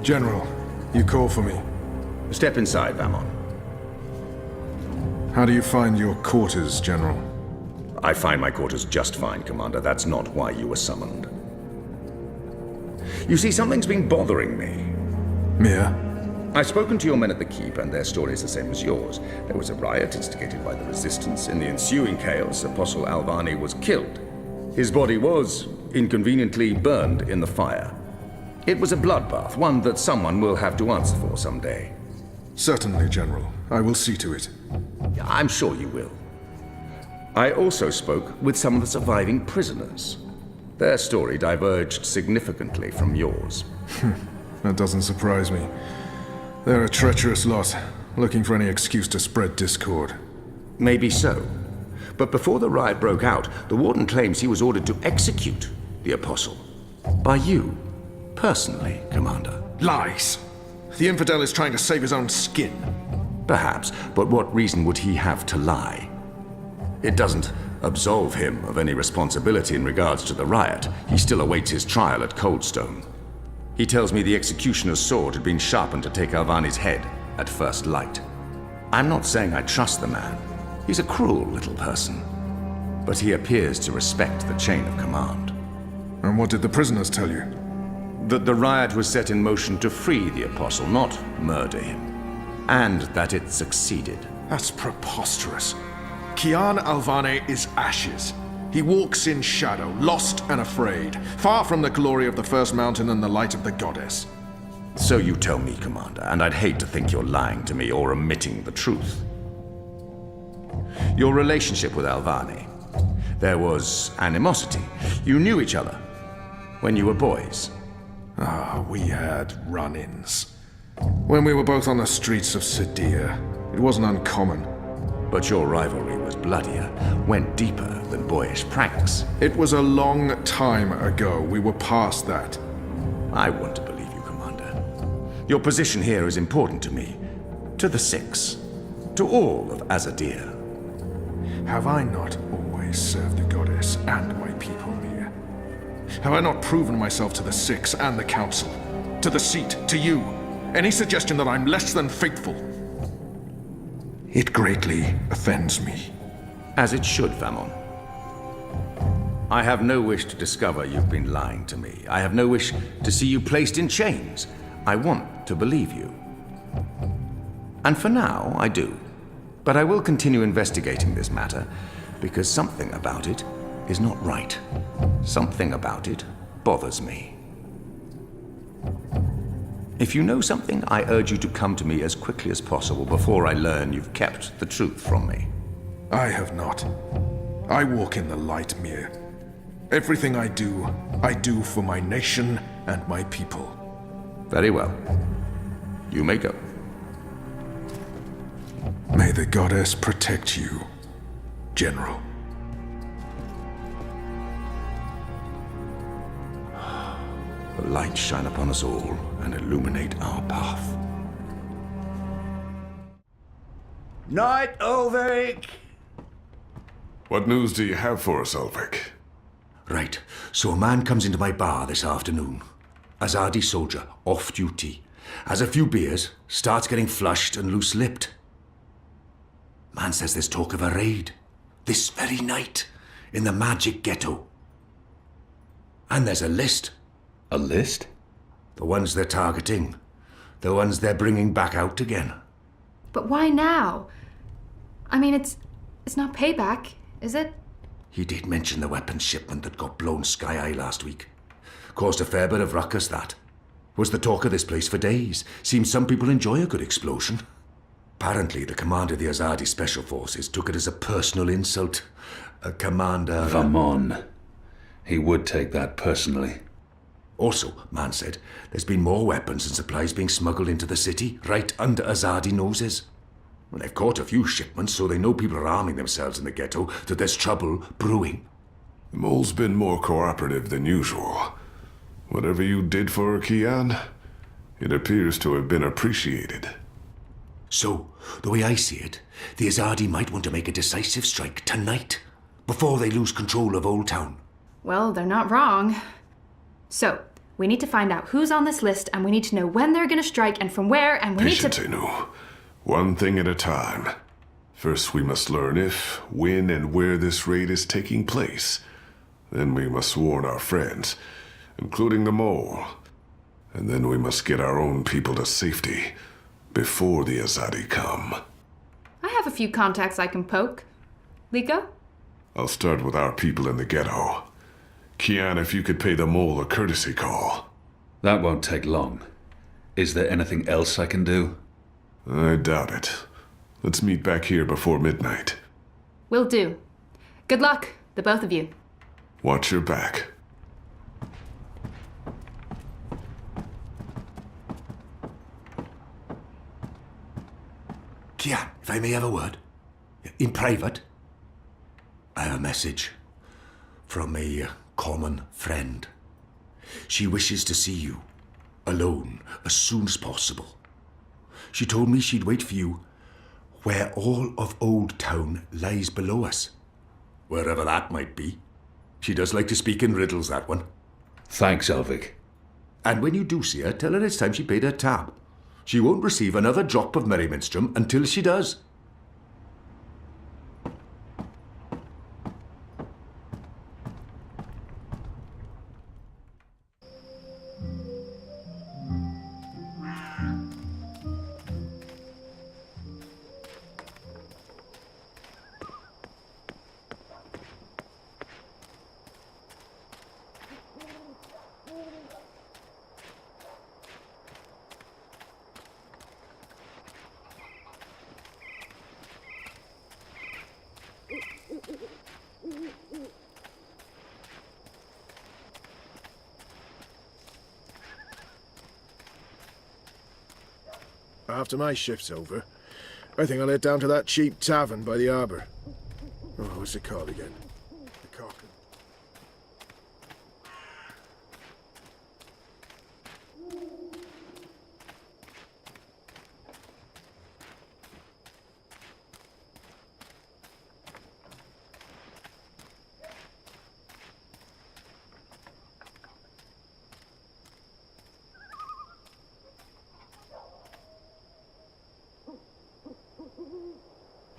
General, you call for me. Step inside, Vamon. How do you find your quarters, General? I find my quarters just fine, Commander. That's not why you were summoned. You see, something's been bothering me. Mia? I've spoken to your men at the Keep, and their story is the same as yours. There was a riot instigated by the Resistance. In the ensuing chaos, Apostle Alvani was killed. His body was, inconveniently, burned in the fire. It was a bloodbath, one that someone will have to answer for someday. Certainly, General. I will see to it. I'm sure you will. I also spoke with some of the surviving prisoners. Their story diverged significantly from yours. That doesn't surprise me. They're a treacherous lot, looking for any excuse to spread discord. Maybe so. But before the riot broke out, the Warden claims he was ordered to execute the Apostle. By you, personally, Commander. Lies! The infidel is trying to save his own skin. Perhaps, but what reason would he have to lie? It doesn't absolve him of any responsibility in regards to the riot. He still awaits his trial at Coldstone. He tells me the executioner's sword had been sharpened to take Alvani's head at first light. I'm not saying I trust the man. He's a cruel little person. But he appears to respect the chain of command. And what did the prisoners tell you? That the riot was set in motion to free the Apostle, not murder him. And that it succeeded. That's preposterous. Kian Alvane is ashes. He walks in shadow, lost and afraid, far from the glory of the First Mountain and the light of the Goddess. So you tell me, Commander, and I'd hate to think you're lying to me or omitting the truth. Your relationship with Alvani. There was animosity. You knew each other when you were boys. We had run-ins. When we were both on the streets of Sadir, it wasn't uncommon. But your rivalry was bloodier, went deeper than boyish pranks. It was a long time ago. We were past that. I want to believe you, Commander. Your position here is important to me, to the Six, to all of Azadir. Have I not always served the Goddess and my people, Mia? Have I not proven myself to the Six and the Council? To the Seat, to you? Any suggestion that I'm less than faithful? It greatly offends me. As it should, Vamon. I have no wish to discover you've been lying to me. I have no wish to see you placed in chains. I want to believe you. And for now, I do. But I will continue investigating this matter, because something about it is not right. Something about it bothers me. If you know something, I urge you to come to me as quickly as possible before I learn you've kept the truth from me. I have not. I walk in the light, Mir. Everything I do for my nation and my people. Very well. You may go. May the Goddess protect you, General. The light shine upon us all and illuminate our path. Night, Ulrich! What news do you have for us, Ulrich? Right, so a man comes into my bar this afternoon. Azadi soldier, off duty. Has a few beers, starts getting flushed and loose-lipped. Man says there's talk of a raid. This very night, in the magic ghetto. And there's a list. A list? The ones they're targeting. The ones they're bringing back out again. But why now? I mean, it's not payback, is it? He did mention the weapons shipment that got blown sky-high last week. Caused a fair bit of ruckus, that. Was the talk of this place for days. Seems some people enjoy a good explosion. Apparently, the commander of the Azadi Special Forces took it as a personal insult. A commander... Vamon. He would take that personally. Also, man said, there's been more weapons and supplies being smuggled into the city, right under Azadi noses. Well, they've caught a few shipments, so they know people are arming themselves in the ghetto, that there's trouble brewing. The mole's been more cooperative than usual. Whatever you did for Kian, it appears to have been appreciated. So, the way I see it, the Azadi might want to make a decisive strike tonight, before they lose control of Old Town. Well, they're not wrong. So, We need to find out who's on this list, and we need to know when they're gonna strike and from where, and we need to... Patience, Inu. One thing at a time. First, we must learn if, when, and where this raid is taking place. Then we must warn our friends, including the mole. And then we must get our own people to safety before the Azadi come. I have a few contacts I can poke. Liko? I'll start with our people in the ghetto. Kian, if you could pay the mole a courtesy call. That won't take long. Is there anything else I can do? I doubt it. Let's meet back here before midnight. Will do. Good luck, the both of you. Watch your back. Kian, if I may have a word. In private. I have a message from a common friend. She wishes to see you, alone, as soon as possible. She told me she'd wait for you where all of Old Town lies below us. Wherever that might be. She does like to speak in riddles, that one. Thanks, Elvig. And when you do see her, tell her it's time she paid her tab. She won't receive another drop of Merry Minstrom until she does. After my shift's over, I think I'll head down to that cheap tavern by the harbour. Oh, what's it called again? The Cock.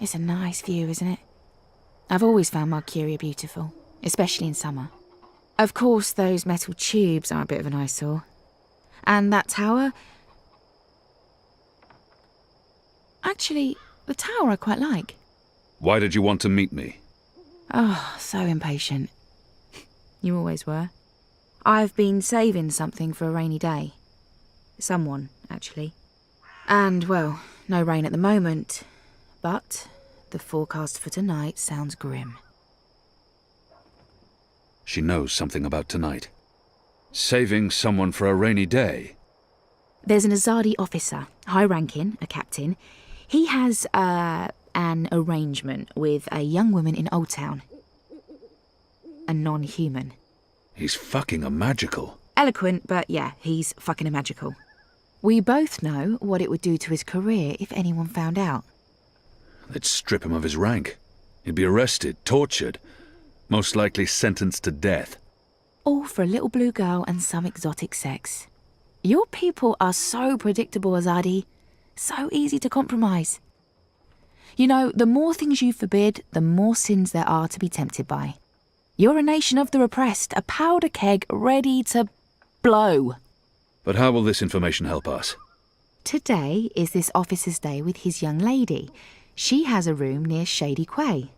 It's a nice view, isn't it? I've always found Marcuria beautiful, especially in summer. Of course, those metal tubes are a bit of an eyesore. And that tower... Actually, the tower I quite like. Why did you want to meet me? Oh, so impatient. You always were. I've been saving something for a rainy day. Someone, actually. And, well, no rain at the moment, but the forecast for tonight sounds grim. She knows something about tonight. Saving someone for a rainy day. There's an Azadi officer, high-ranking, a captain. He has, an arrangement with a young woman in Old Town. A non-human. He's fucking a magical. Eloquent, but yeah, he's fucking a magical. We both know what it would do to his career if anyone found out. They'd strip him of his rank. He'd be arrested, tortured, most likely sentenced to death. All for a little blue girl and some exotic sex. Your people are so predictable, Azadi. So easy to compromise. You know, the more things you forbid, the more sins there are to be tempted by. You're a nation of the repressed, a powder keg ready to blow. But how will this information help us? Today is this officer's day with his young lady. She has a room near Shady Quay.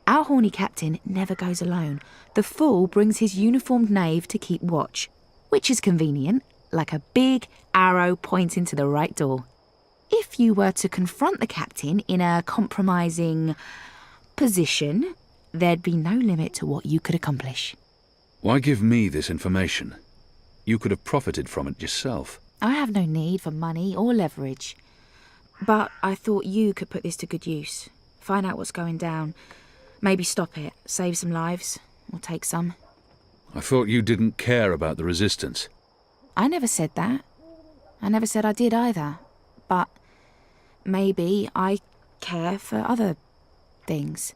Our horny captain never goes alone. The fool brings his uniformed knave to keep watch, which is convenient, like a big arrow pointing to the right door. If you were to confront the captain in a compromising position, there'd be no limit to what you could accomplish. Why give me this information? You could have profited from it yourself. I have no need for money or leverage. But I thought you could put this to good use. Find out what's going down. Maybe stop it, save some lives, or take some. I thought you didn't care about the resistance. I never said that. I never said I did either. But maybe I care for other things.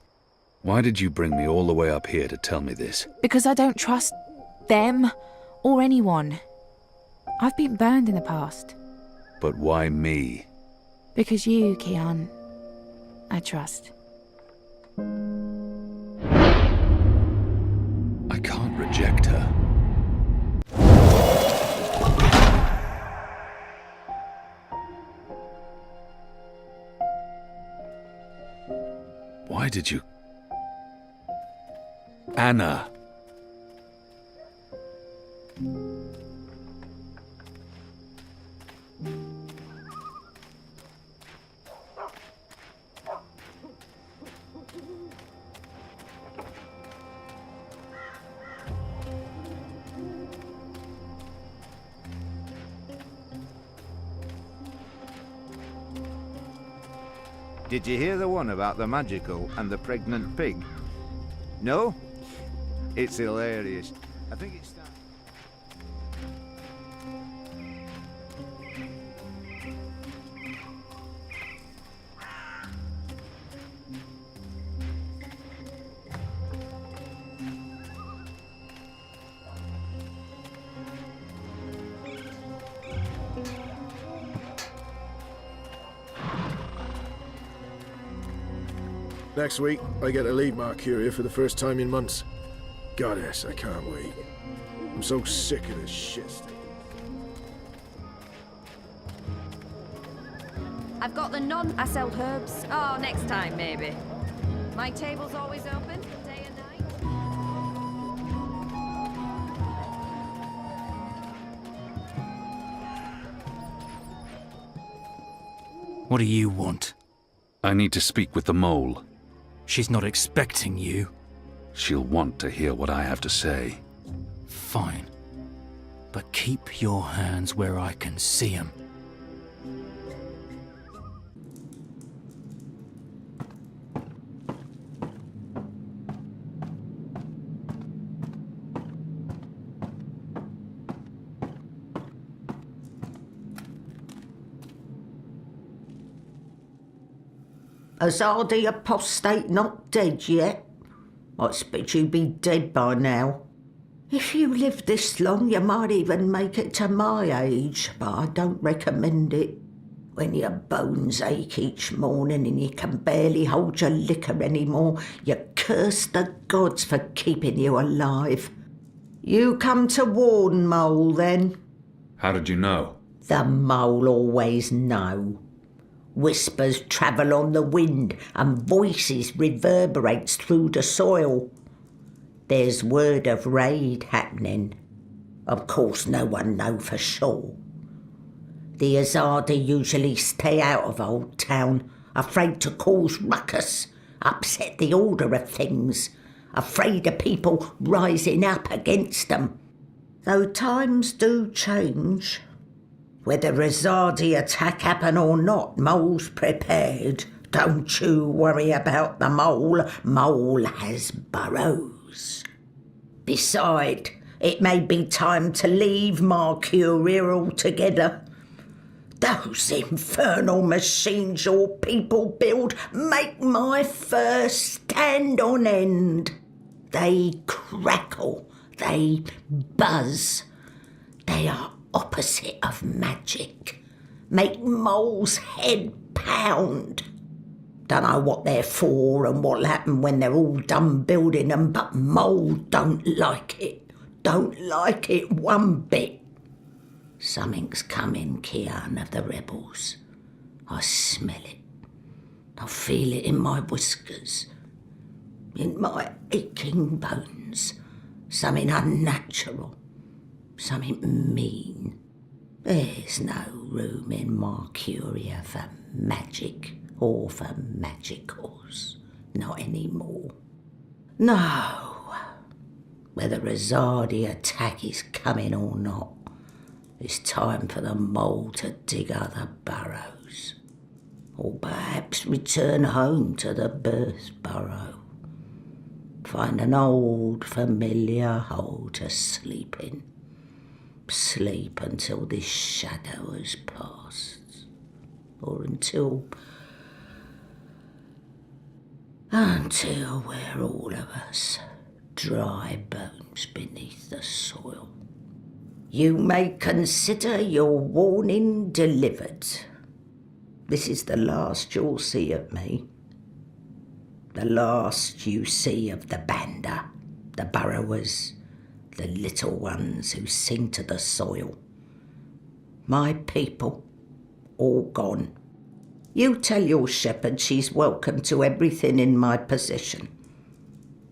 Why did you bring me all the way up here to tell me this? Because I don't trust them or anyone. I've been burned in the past. But why me? Because you, Kian, I trust. I can't reject her. Why did you... Anna. Did you hear the one about the magical and the pregnant pig? No? It's hilarious. I think it's time. Next week, I get to leave Marcuria for the first time in months. Goddess, I can't wait. I'm so sick of this shit state. I've got the I sell herbs. Oh, next time, maybe. My table's always open, day and night. What do you want? I need to speak with the mole. She's not expecting you. She'll want to hear what I have to say. Fine. But keep your hands where I can see them. Azadi apostate not dead yet? I expect you'd be dead by now. If you live this long, you might even make it to my age, but I don't recommend it. When your bones ache each morning and you can barely hold your liquor anymore, you curse the gods for keeping you alive. You come to warn, Mole, then? How did you know? The Mole always know. Whispers travel on the wind and voices reverberates through the soil. There's word of raid happening. Of course no one know for sure. The Azadi usually stay out of Old Town, afraid to cause ruckus, upset the order of things, afraid of people rising up against them. Though times do change. Whether Azadi attack happen or not, Mole's prepared. Don't you worry about the Mole. Mole has burrows. Beside, it may be time to leave Marcuria altogether. Those infernal machines your people build make my fur stand on end. They crackle, they buzz. They are opposite of magic. Make Mole's head pound. Don't know what they're for and what'll happen when they're all done building them, but Mole don't like it. Don't like it one bit. Something's coming, Kian, of the rebels. I smell it. I feel it in my whiskers, in my aching bones. Something unnatural. Something mean. There's no room in Marcuria for magic or for magicals. Not anymore. No. Whether Azadi attack is coming or not, it's time for the Mole to dig other burrows. Or perhaps return home to the birth burrow. Find an old familiar hole to sleep in. Sleep until this shadow has passed. Or until we're all of us dry bones beneath the soil. You may consider your warning delivered. This is the last you'll see of me. The last you see of the Banda, the burrowers, the little ones who sing to the soil. My people, all gone. You tell your shepherd she's welcome to everything in my possession.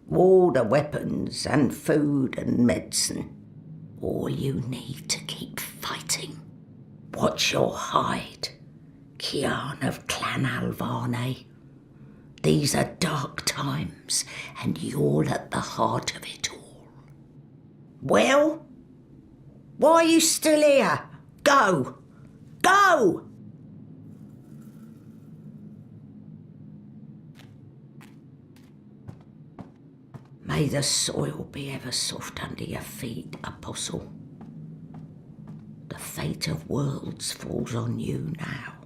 All the weapons and food and medicine. All you need to keep fighting. Watch your hide, Kian of Clan Alvarne. These are dark times, and you're at the heart of it all. Well? Why are you still here? Go! Go! May the soil be ever soft under your feet, Apostle. The fate of worlds falls on you now.